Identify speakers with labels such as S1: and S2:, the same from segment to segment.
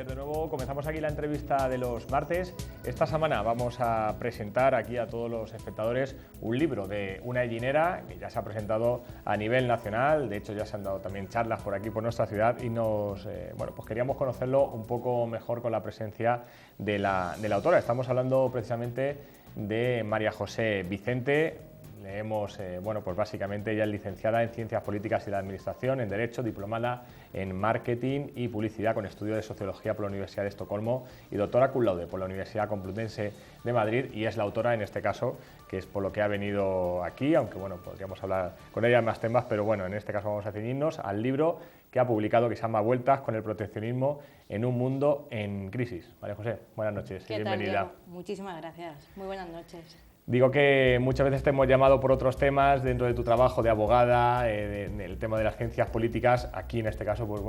S1: pues de nuevo comenzamos aquí la entrevista de los martes. Esta semana vamos a presentar aquí a todos los espectadores un libro de una hellinera que ya se ha presentado a nivel nacional. De hecho, ya se han dado también charlas por aquí, por nuestra ciudad, y pues queríamos conocerlo un poco mejor con la presencia de la autora. Estamos hablando precisamente de María José Vicente. Leemos, pues básicamente ella es licenciada en Ciencias Políticas y de Administración, en Derecho, diplomada en Marketing y Publicidad con estudio de Sociología por la Universidad de Estocolmo y doctora cum laude por la Universidad Complutense de Madrid, y es la autora en este caso, que es por lo que ha venido aquí, aunque bueno, podríamos hablar con ella en más temas, pero bueno, en este caso vamos a ceñirnos al libro que ha publicado, que se llama Vueltas con el proteccionismo en un mundo en crisis. María José, buenas noches y bienvenida.
S2: Tal, Diego? Muchísimas gracias, muy buenas noches.
S1: Digo que muchas veces te hemos llamado por otros temas dentro de tu trabajo de abogada, el tema de las ciencias políticas. Aquí en este caso, pues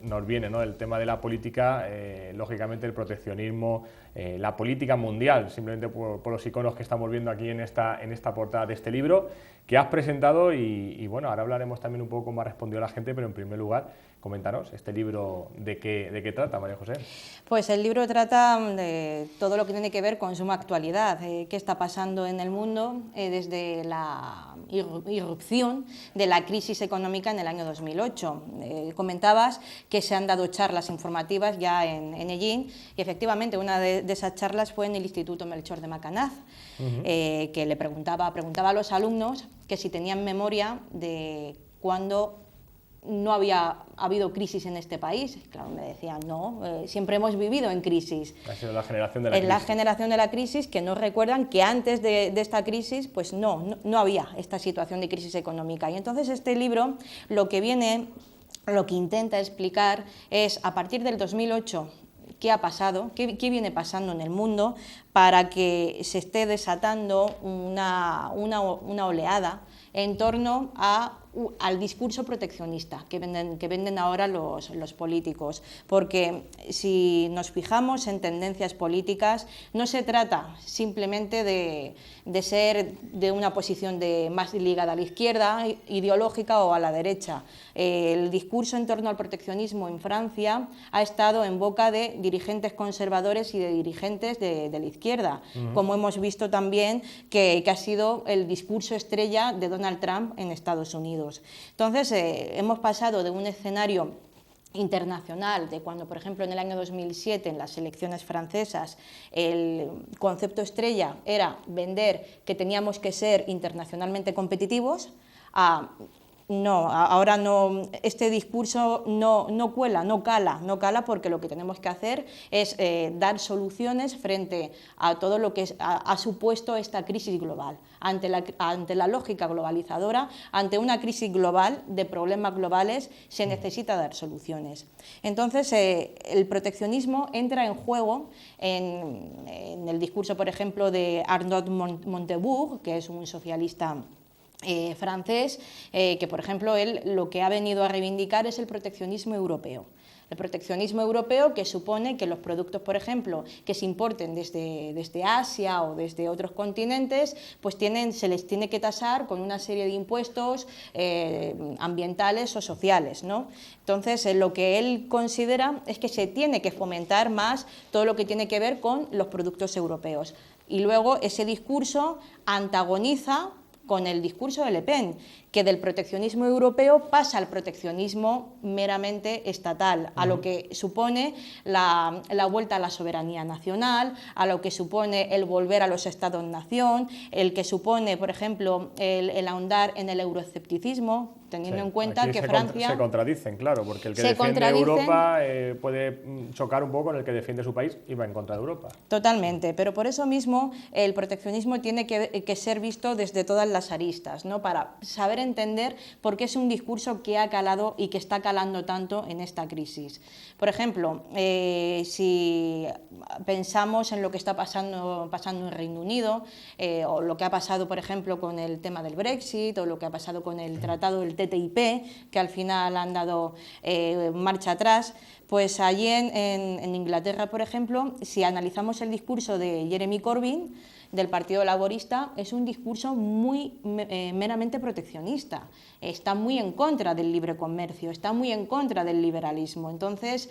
S1: nos viene, ¿no?, el tema de la política, lógicamente el proteccionismo, la política mundial, simplemente por los iconos que estamos viendo aquí en esta portada de este libro que has presentado y bueno, ahora hablaremos también un poco cómo ha respondido la gente, pero en primer lugar, coméntanos, este libro de qué trata, María José.
S2: Pues el libro trata de todo lo que tiene que ver con suma actualidad, qué está pasando en el mundo desde la irrupción de la crisis económica en el año 2008. Comentabas que se han dado charlas informativas ya en Ellín, y efectivamente una de esas charlas fue en el Instituto Melchor de Macanaz, que le preguntaba a los alumnos que si tenían memoria de cuando no había habido crisis en este país. Claro, me decían, no, siempre hemos vivido en crisis.
S1: Ha sido la generación de la crisis.
S2: Es la generación de la crisis, que no recuerdan que antes de esta crisis pues no había esta situación de crisis económica. Y entonces este libro lo que intenta explicar es, a partir del 2008, qué ha pasado, qué viene pasando en el mundo para que se esté desatando una oleada en torno al discurso proteccionista que venden ahora los políticos. Porque si nos fijamos en tendencias políticas, no se trata simplemente de ser de una posición más ligada a la izquierda, ideológica, o a la derecha. El discurso en torno al proteccionismo en Francia ha estado en boca de dirigentes conservadores y de dirigentes de la izquierda, como hemos visto también que ha sido el discurso estrella de Donald Trump en Estados Unidos. Entonces, hemos pasado de un escenario internacional, de cuando, por ejemplo, en el año 2007, en las elecciones francesas, el concepto estrella era vender que teníamos que ser internacionalmente competitivos, no, ahora no, este discurso no cuela, no cala, porque lo que tenemos que hacer es dar soluciones frente a todo lo que ha supuesto esta crisis global. Ante la lógica globalizadora, ante una crisis global de problemas globales, se necesita dar soluciones. Entonces, el proteccionismo entra en juego en el discurso, por ejemplo, de Arnaud Montebourg, que es un socialista francés, que por ejemplo él lo que ha venido a reivindicar es el proteccionismo europeo. El proteccionismo europeo, que supone que los productos, por ejemplo, que se importen desde Asia o desde otros continentes, pues se les tiene que tasar con una serie de impuestos ambientales o sociales, ¿no? Entonces, lo que él considera es que se tiene que fomentar más todo lo que tiene que ver con los productos europeos. Y luego ese discurso antagoniza con el discurso de Le Pen, que del proteccionismo europeo pasa al proteccionismo meramente estatal, a lo que supone la vuelta a la soberanía nacional, a lo que supone el volver a los estados-nación, el que supone, por ejemplo, el ahondar en el euroescepticismo, teniendo en cuenta que Francia...
S1: Se contradicen, claro, porque el que defiende Europa puede chocar un poco con el que defiende su país y va en contra de Europa.
S2: Totalmente, pero por eso mismo el proteccionismo tiene que ser visto desde todas las aristas, ¿no?, para saber entender por qué es un discurso que ha calado y que está calando tanto en esta crisis. Por ejemplo, si pensamos en lo que está pasando en Reino Unido, o lo que ha pasado, por ejemplo, con el tema del Brexit, o lo que ha pasado con el tratado del TTIP, que al final han dado marcha atrás, Pues allí en Inglaterra, por ejemplo, si analizamos el discurso de Jeremy Corbyn, del Partido Laborista, es un discurso muy meramente proteccionista. Está muy en contra del libre comercio, está muy en contra del liberalismo. Entonces,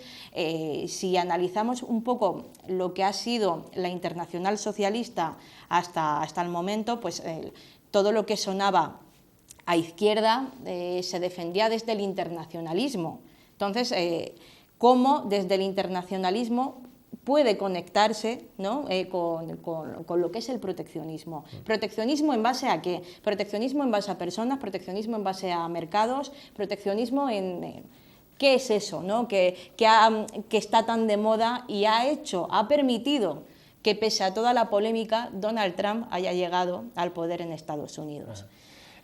S2: si analizamos un poco lo que ha sido la Internacional Socialista hasta el momento, pues todo lo que sonaba a izquierda se defendía desde el internacionalismo. Entonces, cómo desde el internacionalismo puede conectarse, ¿no? con lo que es el proteccionismo. ¿Proteccionismo en base a qué? Proteccionismo en base a personas, proteccionismo en base a mercados, proteccionismo en... ¿Qué es eso, ¿no? que está tan de moda y ha permitido que pese a toda la polémica Donald Trump haya llegado al poder en Estados Unidos?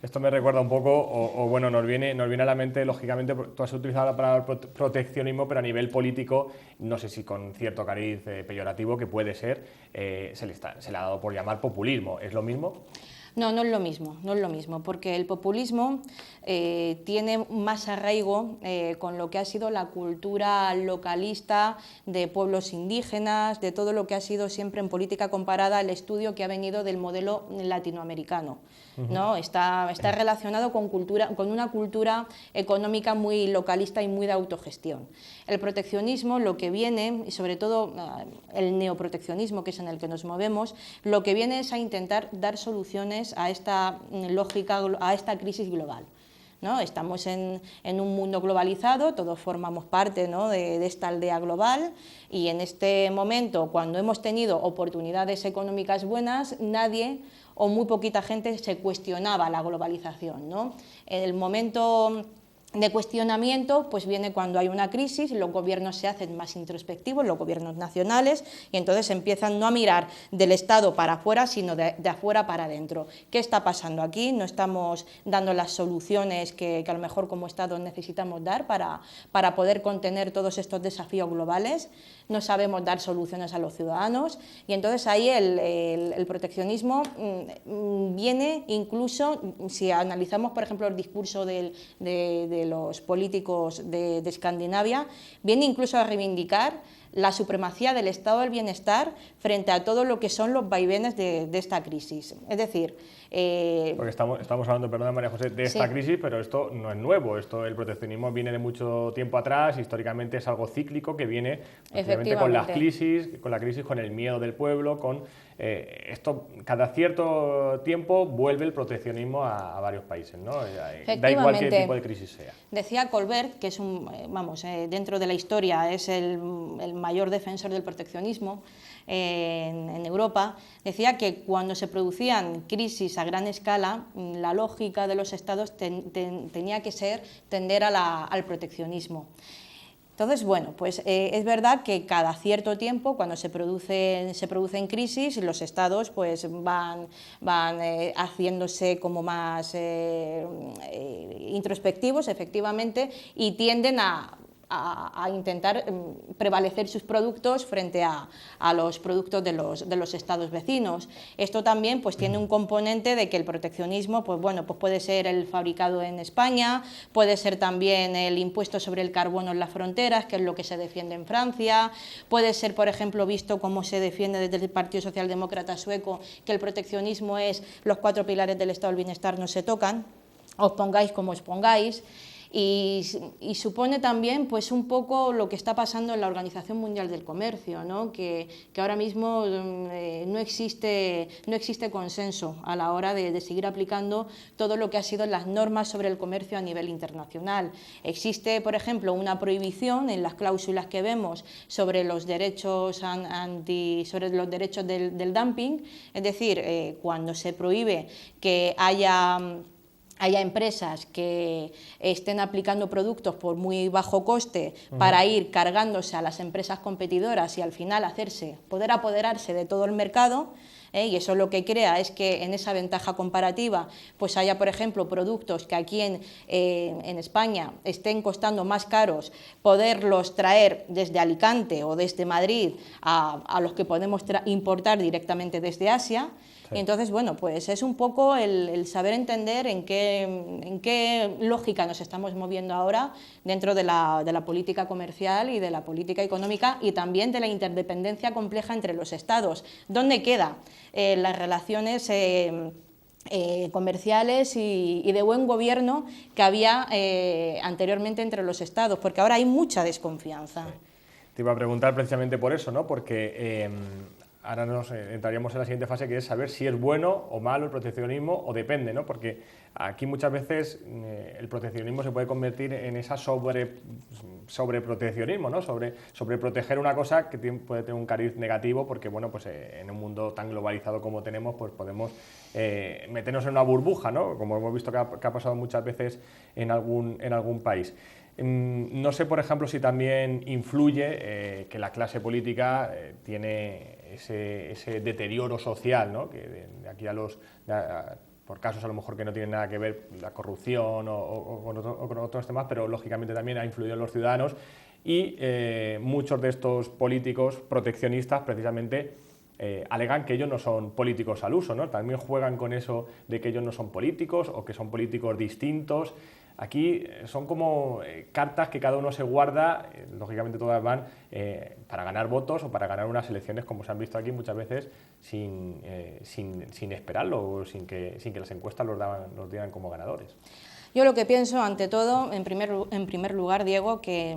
S1: Esto me recuerda un poco, o bueno, nos viene a la mente, lógicamente, tú has utilizado la palabra proteccionismo, pero a nivel político, no sé si con cierto cariz peyorativo, que puede ser, se le ha dado por llamar populismo. ¿Es lo mismo?
S2: No, no es lo mismo, porque el populismo tiene más arraigo con lo que ha sido la cultura localista de pueblos indígenas, de todo lo que ha sido siempre en política comparada el estudio que ha venido del modelo latinoamericano. ¿No? Está relacionado con una cultura económica muy localista y muy de autogestión. El proteccionismo, lo que viene, y sobre todo el neoproteccionismo, que es en el que nos movemos, lo que viene es a intentar dar soluciones a esta lógica, a esta crisis global, ¿no? Estamos en un mundo globalizado, todos formamos parte, ¿no? de esta aldea global, y en este momento, cuando hemos tenido oportunidades económicas buenas, nadie o muy poquita gente se cuestionaba la globalización, ¿no? En el momento de cuestionamiento pues viene cuando hay una crisis, los gobiernos se hacen más introspectivos, los gobiernos nacionales, y entonces empiezan no a mirar del Estado para afuera, sino de afuera para adentro. ¿Qué está pasando aquí? No estamos dando las soluciones que a lo mejor como Estado necesitamos dar para poder contener todos estos desafíos globales, no sabemos dar soluciones a los ciudadanos, y entonces ahí el proteccionismo viene incluso, si analizamos por ejemplo el discurso de los políticos de Escandinavia, viene incluso a reivindicar la supremacía del estado del bienestar frente a todo lo que son los vaivenes de esta crisis. Es decir...
S1: Porque estamos hablando, perdona María José, de esta crisis, pero esto no es nuevo. El proteccionismo viene de mucho tiempo atrás, históricamente es algo cíclico que viene con las crisis, con el miedo del pueblo, con esto cada cierto tiempo vuelve el proteccionismo a varios países, ¿no? Da igual qué tipo de crisis sea.
S2: Decía Colbert, que es dentro de la historia es el mayor defensor del proteccionismo en Europa, decía que cuando se producían crisis a gran escala, la lógica de los estados tenía que ser tender al proteccionismo. Entonces, bueno, pues es verdad que cada cierto tiempo, cuando se producen crisis, los estados pues van haciéndose como más introspectivos, efectivamente, y tienden a intentar prevalecer sus productos frente a los productos de los estados vecinos. Esto también pues tiene un componente de que el proteccionismo pues puede ser el fabricado en España, puede ser también el impuesto sobre el carbono en las fronteras, que es lo que se defiende en Francia, puede ser, por ejemplo, visto como se defiende desde el Partido Socialdemócrata sueco, que el proteccionismo es los 4 pilares del estado del bienestar no se tocan, os pongáis como os pongáis. Y supone también pues un poco lo que está pasando en la Organización Mundial del Comercio, ¿no? que ahora mismo no existe consenso a la hora de seguir aplicando todo lo que ha sido las normas sobre el comercio a nivel internacional. Existe, por ejemplo, una prohibición en las cláusulas que vemos sobre los derechos del dumping, es decir, cuando se prohíbe que haya empresas que estén aplicando productos por muy bajo coste para ir cargándose a las empresas competidoras y al final poder apoderarse de todo el mercado. y eso lo que crea es que en esa ventaja comparativa pues haya, por ejemplo, productos que aquí en España estén costando más caros, poderlos traer desde Alicante o desde Madrid a los que podemos importar directamente desde Asia.
S1: Sí.
S2: Y entonces, bueno, pues es un poco el saber entender en qué lógica nos estamos moviendo ahora dentro de la política comercial y de la política económica, y también de la interdependencia compleja entre los estados. ¿Dónde quedan las relaciones comerciales y de buen gobierno que había anteriormente entre los estados? Porque ahora hay mucha desconfianza.
S1: Sí. Te iba a preguntar precisamente por eso, ¿no? Porque ahora nos entraríamos en la siguiente fase, que es saber si es bueno o malo el proteccionismo, o depende, ¿no? Porque aquí muchas veces el proteccionismo se puede convertir en esa sobreproteccionismo, ¿no? Sobre proteger una cosa que puede tener un cariz negativo, porque bueno, pues en un mundo tan globalizado como tenemos, pues podemos meternos en una burbuja, ¿no? Como hemos visto que ha pasado muchas veces en algún país. No sé, por ejemplo, si también influye que la clase política tiene ese deterioro social, ¿no? Que de aquí por casos a lo mejor que no tienen nada que ver la corrupción o con otros temas, pero lógicamente también ha influido en los ciudadanos, y muchos de estos políticos proteccionistas precisamente alegan que ellos no son políticos al uso, ¿no? También juegan con eso de que ellos no son políticos o que son políticos distintos. Aquí son como cartas que cada uno se guarda, lógicamente todas van para ganar votos o para ganar unas elecciones, como se han visto aquí muchas veces, sin esperarlo, o sin que las encuestas los digan como ganadores.
S2: Yo lo que pienso, ante todo, en primer lugar, Diego, que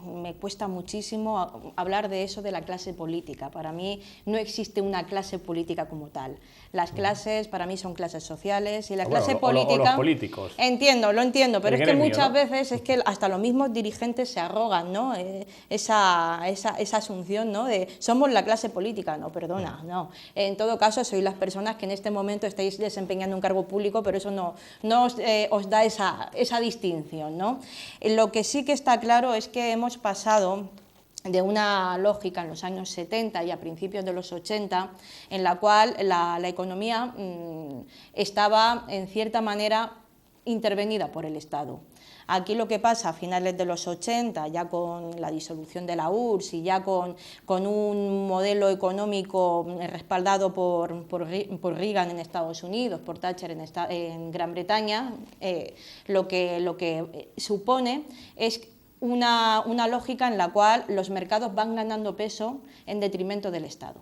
S2: me cuesta muchísimo hablar de eso de la clase política. Para mí no existe una clase política como tal. Las clases para mí son clases sociales, y la clase política...
S1: O los políticos.
S2: Lo entiendo, pero es que muchas
S1: ¿no?
S2: veces es que hasta los mismos dirigentes se arrogan, ¿no? Esa asunción, ¿no? De somos la clase política. No, perdona, no. En todo caso, sois las personas que en este momento estáis desempeñando un cargo público, pero eso no os da esa distinción, ¿no? Lo que sí que está claro es que hemos pasado de una lógica en los años 70 y a principios de los 80, en la cual la economía estaba, en cierta manera, intervenida por el Estado. Aquí lo que pasa a finales de los 80, ya con la disolución de la URSS y ya con un modelo económico respaldado por Reagan en Estados Unidos, por Thatcher en Gran Bretaña, lo que supone es una lógica en la cual los mercados van ganando peso en detrimento del Estado.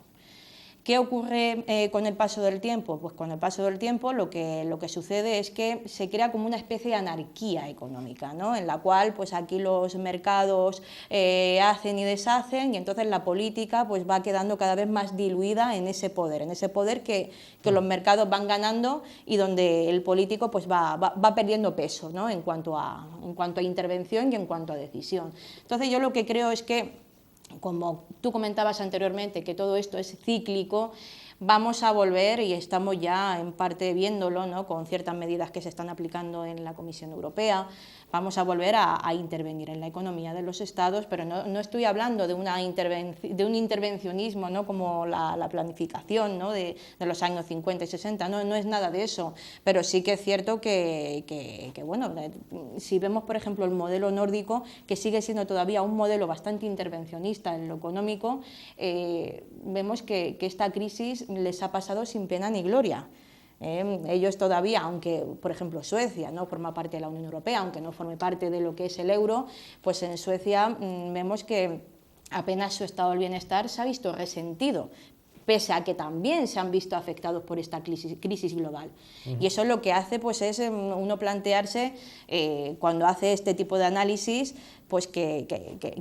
S2: ¿Qué ocurre con el paso del tiempo? Pues con el paso del tiempo lo que sucede es que se crea como una especie de anarquía económica, ¿no? En la cual pues aquí los mercados hacen y deshacen, y entonces la política pues va quedando cada vez más diluida en ese poder que los mercados van ganando, y donde el político pues va perdiendo peso, ¿no? en cuanto a intervención y en cuanto a decisión. Entonces yo lo que creo es que, como tú comentabas anteriormente, que todo esto es cíclico, vamos a volver, y estamos ya en parte viéndolo, ¿no? Con ciertas medidas que se están aplicando en la Comisión Europea, vamos a volver a intervenir en la economía de los estados, pero no estoy hablando de un intervencionismo, ¿no? Como la planificación, ¿no? de los años 50 y 60, no es nada de eso, pero sí que es cierto que bueno, si vemos por ejemplo el modelo nórdico, que sigue siendo todavía un modelo bastante intervencionista en lo económico, vemos que esta crisis les ha pasado sin pena ni gloria. Ellos todavía, aunque por ejemplo Suecia no forma parte de la Unión Europea, aunque no forme parte de lo que es el euro, pues en Suecia vemos que apenas su estado del bienestar se ha visto resentido, pese a que también se han visto afectados por esta crisis global. Y eso lo que hace pues, es uno plantearse, cuando hace este tipo de análisis, pues que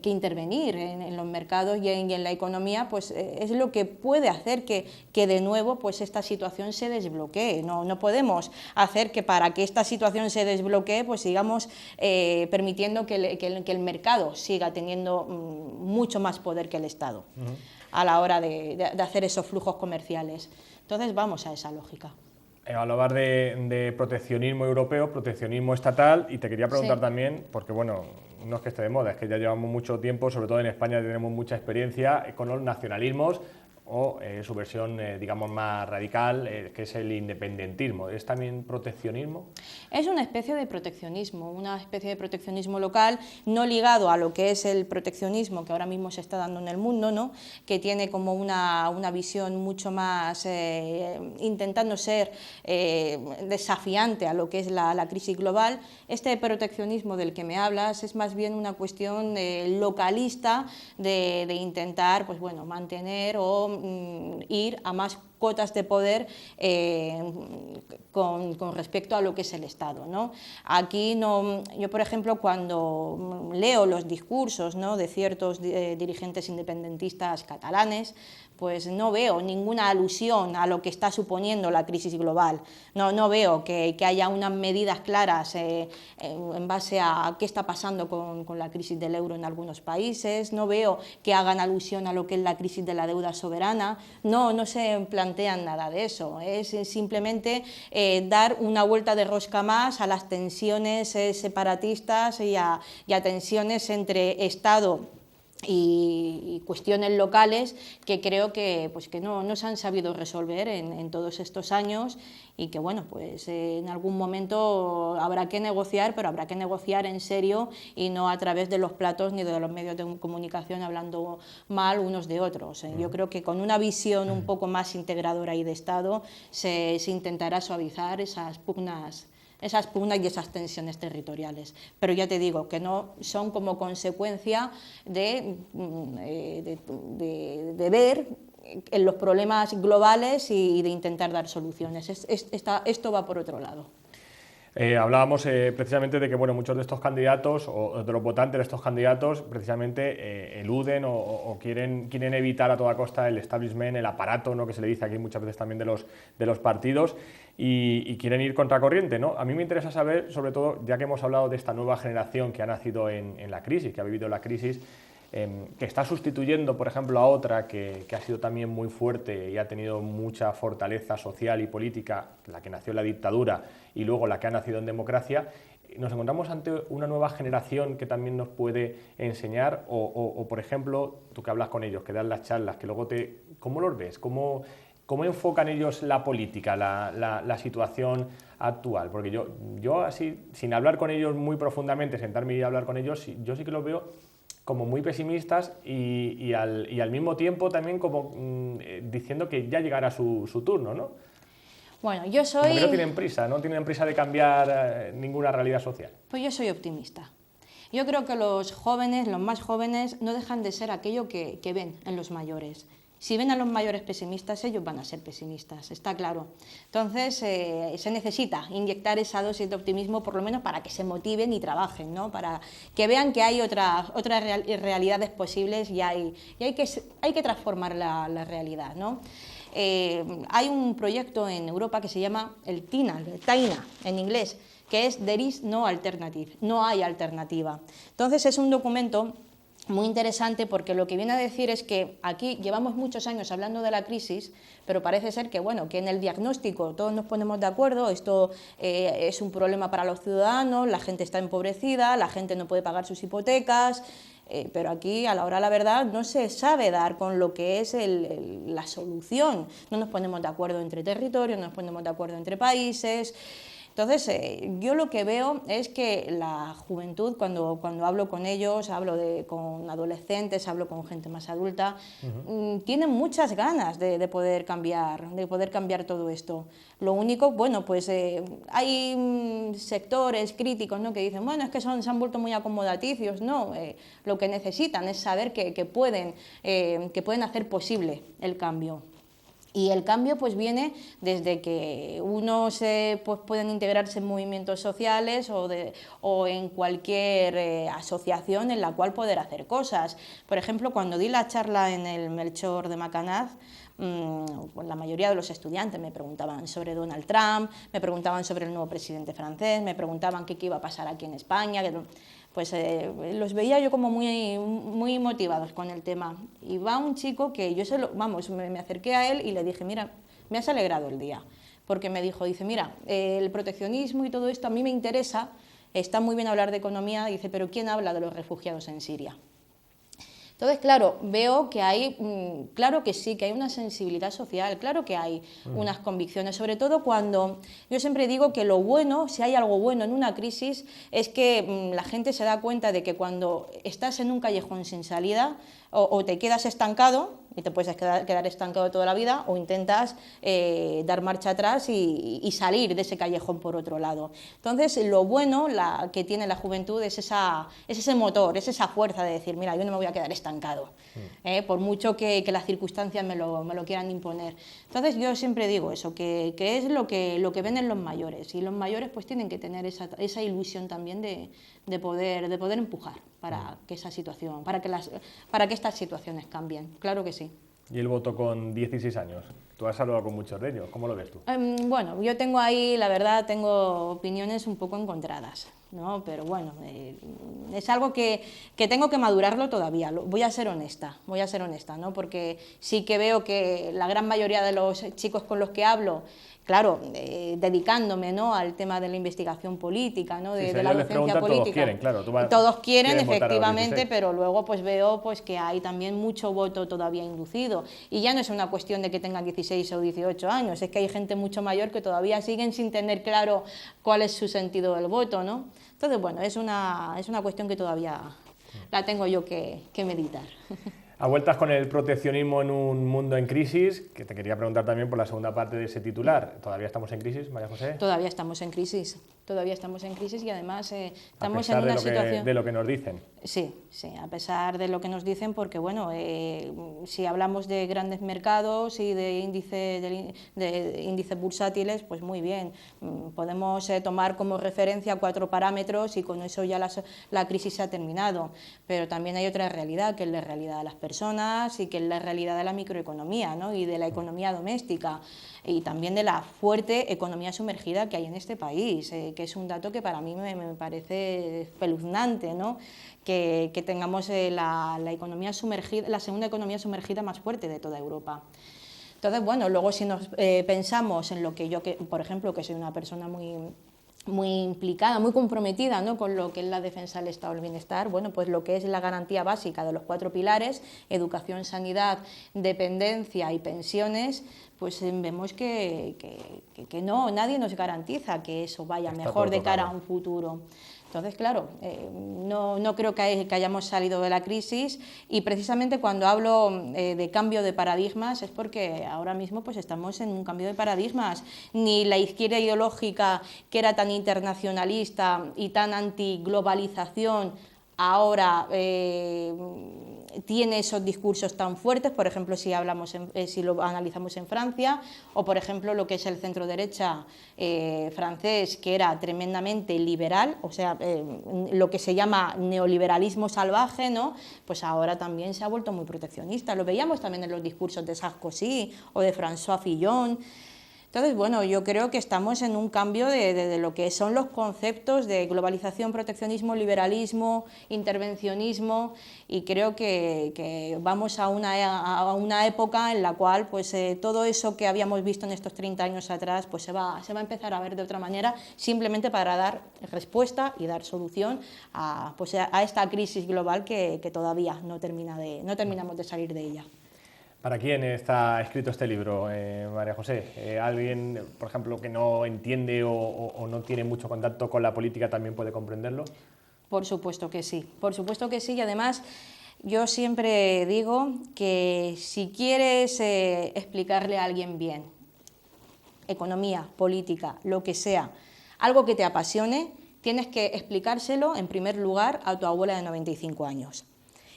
S2: intervenir en los mercados y en la economía pues, es lo que puede hacer que de nuevo pues, esta situación se desbloquee. No podemos hacer que para que esta situación se desbloquee pues, sigamos permitiendo que el mercado siga teniendo mucho más poder que el Estado a la hora de hacer esos flujos comerciales. Entonces vamos a esa lógica.
S1: Hablar de proteccionismo europeo, proteccionismo estatal, y te quería preguntar también, porque bueno, no es que esté de moda, es que ya llevamos mucho tiempo, sobre todo en España tenemos mucha experiencia con los nacionalismos, o su versión, digamos, más radical, que es el independentismo. ¿Es también proteccionismo?
S2: Es una especie de proteccionismo local, no ligado a lo que es el proteccionismo que ahora mismo se está dando en el mundo, ¿no? Que tiene como una visión mucho más intentando ser desafiante a lo que es la crisis global. Este proteccionismo del que me hablas es más bien una cuestión localista de intentar, pues bueno, mantener o ir a más cotas de poder con respecto a lo que es el Estado, ¿no? Aquí no, yo, por ejemplo, cuando leo los discursos, ¿no?, de ciertos dirigentes independentistas catalanes, pues no veo ninguna alusión a lo que está suponiendo la crisis global. No veo que haya unas medidas claras en base a qué está pasando con la crisis del euro en algunos países, no veo que hagan alusión a lo que es la crisis de la deuda soberana, no se plantean nada de eso, es simplemente dar una vuelta de rosca más a las tensiones separatistas y a tensiones entre Estado y cuestiones locales que creo que, pues, que no se han sabido resolver en todos estos años y que, bueno, pues en algún momento habrá que negociar, pero habrá que negociar en serio y no a través de los platos ni de los medios de comunicación hablando mal unos de otros. Yo creo que con una visión un poco más integradora y de Estado se intentará suavizar esas pugnas y esas tensiones territoriales. Pero ya te digo que no son como consecuencia de ver en los problemas globales y de intentar dar soluciones. Esto va por otro lado.
S1: Hablábamos precisamente de que, bueno, muchos de estos candidatos o de los votantes de estos candidatos precisamente eluden o quieren evitar a toda costa el establishment, el aparato, ¿no?, que se le dice aquí muchas veces también de los partidos, y quieren ir contracorriente, ¿no? A mí me interesa saber, sobre todo, ya que hemos hablado de esta nueva generación que ha nacido en la crisis, que ha vivido la crisis, que está sustituyendo, por ejemplo, a otra que ha sido también muy fuerte y ha tenido mucha fortaleza social y política, la que nació en la dictadura y luego la que ha nacido en democracia. Nos encontramos ante una nueva generación que también nos puede enseñar o por ejemplo, tú que hablas con ellos, que das las charlas, que luego ¿cómo los ves? ¿Cómo enfocan ellos la política, la situación actual? Porque yo así, sin hablar con ellos muy profundamente, sentarme y hablar con ellos, yo sí que los veo como muy pesimistas y al mismo tiempo también como diciendo que ya llegará su turno, ¿no?
S2: Bueno, yo soy...
S1: Como que no tienen prisa de cambiar ninguna realidad social.
S2: Pues yo soy optimista. Yo creo que los jóvenes, los más jóvenes, no dejan de ser aquello que ven en los mayores. Si ven a los mayores pesimistas, ellos van a ser pesimistas, está claro. Entonces, se necesita inyectar esa dosis de optimismo, por lo menos para que se motiven y trabajen, ¿no? Para que vean que hay otras realidades posibles y hay que transformar la realidad, ¿no? Hay un proyecto en Europa que se llama el TINA en inglés, que es There is no alternative, no hay alternativa. Entonces, es un documento muy interesante porque lo que viene a decir es que aquí llevamos muchos años hablando de la crisis, pero parece ser que, bueno, que en el diagnóstico todos nos ponemos de acuerdo, esto es un problema para los ciudadanos, la gente está empobrecida, la gente no puede pagar sus hipotecas, pero aquí a la hora de la verdad no se sabe dar con lo que es la solución, no nos ponemos de acuerdo entre territorios, no nos ponemos de acuerdo entre países. Entonces, yo lo que veo es que la juventud, cuando hablo con ellos, con adolescentes, hablo con gente más adulta, tienen muchas ganas de poder cambiar todo esto. Lo único, bueno, pues hay sectores críticos, ¿no?, que dicen, bueno, es que se han vuelto muy acomodaticios. No, lo que necesitan es saber que pueden hacer posible el cambio. Y el cambio pues viene desde que unos pues, pueden integrarse en movimientos sociales o en cualquier asociación en la cual poder hacer cosas. Por ejemplo, cuando di la charla en el Melchor de Macanaz, la mayoría de los estudiantes me preguntaban sobre Donald Trump, me preguntaban sobre el nuevo presidente francés, me preguntaban qué iba a pasar aquí en España. Pues los veía yo como muy motivados con el tema. Y va un chico que yo me acerqué a él y le dije, mira, me has alegrado el día. Porque me dice, mira, el proteccionismo y todo esto a mí me interesa, está muy bien hablar de economía, dice, pero ¿quién habla de los refugiados en Siria? Entonces, claro, veo que hay, claro que sí, que hay una sensibilidad social, claro que hay unas convicciones, sobre todo cuando yo siempre digo que lo bueno, si hay algo bueno en una crisis, es que la gente se da cuenta de que cuando estás en un callejón sin salida, o te quedas estancado, y te puedes quedar estancado toda la vida, o intentas dar marcha atrás y salir de ese callejón por otro lado. Entonces, lo bueno que tiene la juventud es ese motor, es esa fuerza de decir, mira, yo no me voy a quedar estancado, por mucho que las circunstancias me lo quieran imponer. Entonces, yo siempre digo eso, que es lo que ven en los mayores, y los mayores pues tienen que tener esa ilusión también de poder empujar para que esa situación, para que estas situaciones cambien, claro que sí.
S1: Y el voto con 16 años, tú has hablado con muchos de ellos, ¿cómo lo ves tú?
S2: Bueno, yo tengo ahí, la verdad, tengo opiniones un poco encontradas, ¿no? Pero bueno, es algo que tengo que madurarlo todavía, voy a ser honesta, ¿no? Porque sí que veo que la gran mayoría de los chicos con los que hablo, claro, dedicándome, ¿no?, al tema de la investigación política, ¿no?, de la docencia política.
S1: Todos quieren, claro.
S2: Todos quieren, efectivamente, pero luego pues veo pues, que hay también mucho voto todavía inducido. Y ya no es una cuestión de que tengan 16 o 18 años, es que hay gente mucho mayor que todavía siguen sin tener claro cuál es su sentido del voto, ¿no? Entonces, bueno, es una cuestión que todavía la tengo yo que meditar.
S1: A vueltas con el proteccionismo en un mundo en crisis, que te quería preguntar también por la segunda parte de ese titular. ¿Todavía estamos en crisis, María José?
S2: Todavía estamos en crisis y además estamos en una situación...
S1: de lo que nos dicen.
S2: Sí, a pesar de lo que nos dicen, porque bueno, si hablamos de grandes mercados y de índices bursátiles, pues muy bien, podemos tomar como referencia 4 parámetros y con eso ya la crisis se ha terminado, pero también hay otra realidad, que es la realidad de las personas y que es la realidad de la microeconomía, ¿no?, y de la economía doméstica y también de la fuerte economía sumergida que hay en este país, que es un dato que para mí me parece espeluznante, ¿no?, que tengamos la economía sumergida, la segunda economía sumergida más fuerte de toda Europa. Entonces, bueno, luego si nos pensamos en lo que yo, por ejemplo, que soy una persona muy implicada, muy comprometida, ¿no?, con lo que es la defensa del estado del bienestar, bueno, pues lo que es la garantía básica de los 4 pilares, educación, sanidad, dependencia y pensiones, pues vemos que no, nadie nos garantiza que eso vaya mejor de cara a un futuro. Entonces, claro, no creo que hayamos salido de la crisis, y precisamente cuando hablo de cambio de paradigmas es porque ahora mismo pues estamos en un cambio de paradigmas. Ni la izquierda ideológica, que era tan internacionalista y tan antiglobalización, ahora tiene esos discursos tan fuertes, por ejemplo, si lo analizamos en Francia, o por ejemplo lo que es el centro derecha francés, que era tremendamente liberal, o sea, lo que se llama neoliberalismo salvaje, ¿no?, pues ahora también se ha vuelto muy proteccionista. Lo veíamos también en los discursos de Sarkozy o de François Fillon. Entonces, bueno, yo creo que estamos en un cambio de lo que son los conceptos de globalización, proteccionismo, liberalismo, intervencionismo, y creo que vamos a una época en la cual pues, todo eso que habíamos visto en estos 30 años atrás pues, se va a empezar a ver de otra manera, simplemente para dar respuesta y dar solución a esta crisis global que todavía no terminamos de salir de ella.
S1: ¿Para quién está escrito este libro, María José? ¿Alguien, por ejemplo, que no entiende o no tiene mucho contacto con la política también puede comprenderlo?
S2: Por supuesto que sí, y además yo siempre digo que si quieres explicarle a alguien bien, economía, política, lo que sea, algo que te apasione, tienes que explicárselo en primer lugar a tu abuela de 95 años.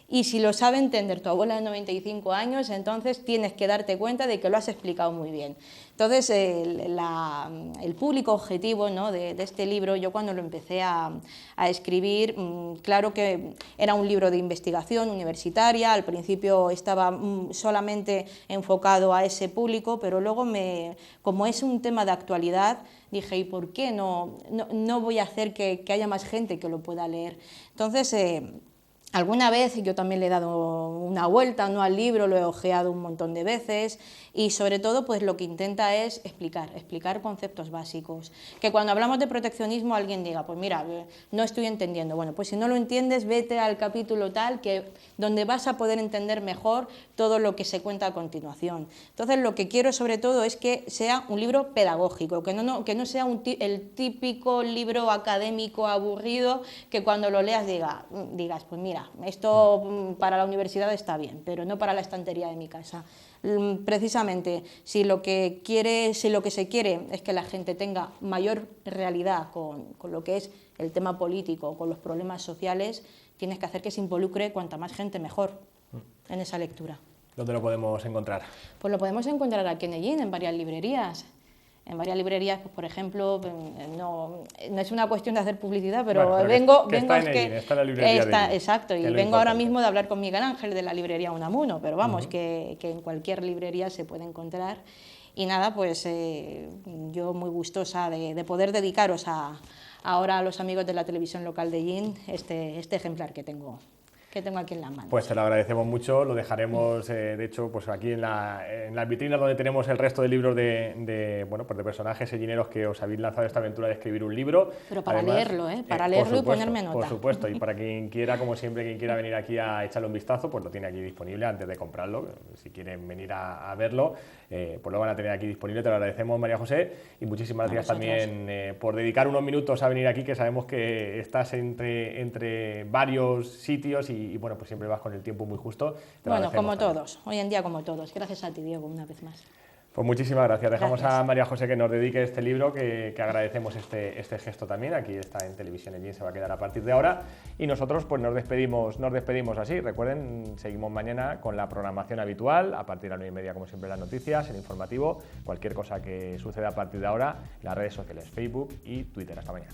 S2: Y si lo sabe entender tu abuela de 95 años, entonces tienes que darte cuenta de que lo has explicado muy bien. Entonces, el público objetivo, ¿no?, de este libro, yo cuando lo empecé a escribir, claro que era un libro de investigación universitaria, al principio estaba solamente enfocado a ese público, pero luego, como es un tema de actualidad, dije, ¿y por qué no voy a hacer que haya más gente que lo pueda leer? Entonces, Alguna vez yo también le he dado una vuelta, ¿no?, al libro, lo he ojeado un montón de veces y sobre todo pues lo que intenta es explicar conceptos básicos. Que cuando hablamos de proteccionismo alguien diga, pues mira, no estoy entendiendo. Bueno, pues si no lo entiendes, vete al capítulo tal, donde vas a poder entender mejor todo lo que se cuenta a continuación. Entonces lo que quiero sobre todo es que sea un libro pedagógico, que no sea el típico libro académico aburrido que cuando lo leas digas, pues mira, esto para la universidad está bien, pero no para la estantería de mi casa. Precisamente, si lo que se quiere es que la gente tenga mayor realidad con lo que es el tema político, con los problemas sociales, tienes que hacer que se involucre cuanta más gente mejor en esa lectura.
S1: ¿Dónde lo podemos encontrar?
S2: Pues lo podemos encontrar aquí en Ellín, en varias librerías. En varias librerías, pues, por ejemplo, no es una cuestión de hacer publicidad, pero
S1: bueno,
S2: vengo
S1: está en la librería de Ellín,
S2: exacto, y vengo ahora mismo de hablar con Miguel Ángel de la librería Unamuno, pero vamos, que en cualquier librería se puede encontrar. Y nada, pues yo muy gustosa de poder dedicaros ahora a los amigos de la televisión local de Ellín este ejemplar que tengo aquí en las manos.
S1: Pues te lo agradecemos mucho, lo dejaremos de hecho pues aquí en las vitrinas donde tenemos el resto de libros de personajes ellineros que os habéis lanzado esta aventura de escribir un libro.
S2: Pero para leerlo, para leerlo y ponerme nota.
S1: Por supuesto, y para quien quiera, como siempre, quien quiera venir aquí a echarle un vistazo, pues lo tiene aquí disponible antes de comprarlo. Si quieren venir a verlo, pues lo van a tener aquí disponible. Te lo agradecemos, María José, y muchísimas gracias también por dedicar unos minutos a venir aquí, que sabemos que estás entre varios sitios y bueno, pues siempre vas con el tiempo muy justo.
S2: Bueno, como todos, hoy en día como todos. Gracias a ti, Diego, una vez más.
S1: Pues muchísimas gracias. Dejamos a María José que nos dedique este libro, que agradecemos este gesto también. Aquí está en Televisión Ellín, se va a quedar a partir de ahora. Y nosotros pues nos despedimos así. Recuerden, seguimos mañana con la programación habitual, a partir de las 9:30, como siempre, las noticias, el informativo, cualquier cosa que suceda a partir de ahora, las redes sociales, Facebook y Twitter. Hasta mañana.